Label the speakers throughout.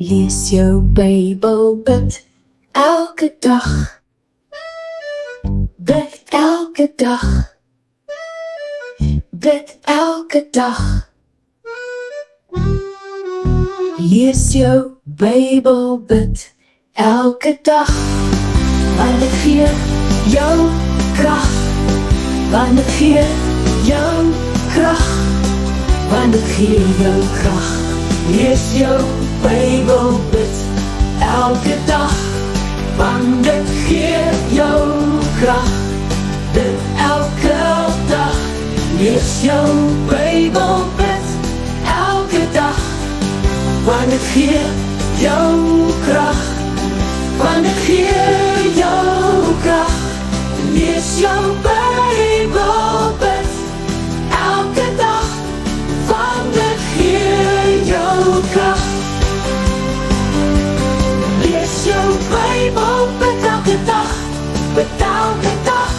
Speaker 1: Lees jou Bybel, bid elke dag. Bid elke dag. Bid elke dag. Lees jou Bybel, bid elke dag. Want dit gee jou krag. Want dit gee jou krag. Want dit gee jou krag. Lees jou Bybel, bid elke dag. Want dit gee jou krag. Bid elke dag. Lees jou Bybel, bid elke dag. Want dit gee jou krag. Want dit gee jou krag. Lees jou Bybel, bid elke dag. Want dit gee jou krag. Lees jou Bybel, bid elke dag. Bid elke dag.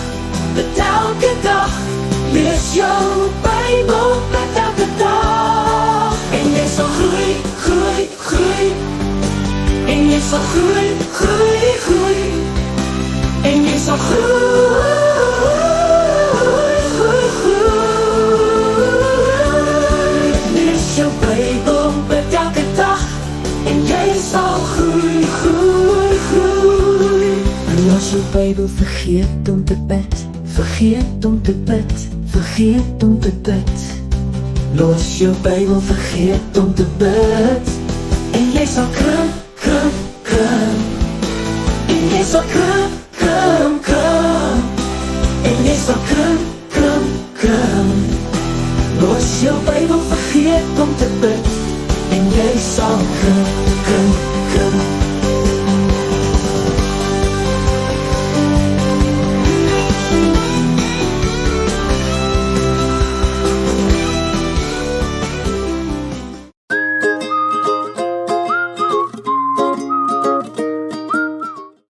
Speaker 1: Bid elke dag. Lees jou Bybel, bid elke dag. En jy sal groei, groei, groei. En jy sal groei, groei, groei. En jy sal groei, groei, groei. Lees jou Bybel, bid elke dag. En jy sal groei, groei, groei. En as jou Bybel vergeet om te bid, vergeet om te bid, vergeet om te bid. Los jou Bybel, vergeet om te bid. En jy sal krimp, krimp, krimp. En jy sal krimp, krimp, krimp. En jy sal krimp, krimp, krimp. Los jou Bybel, vergeet om te bid. En jy sal krimp.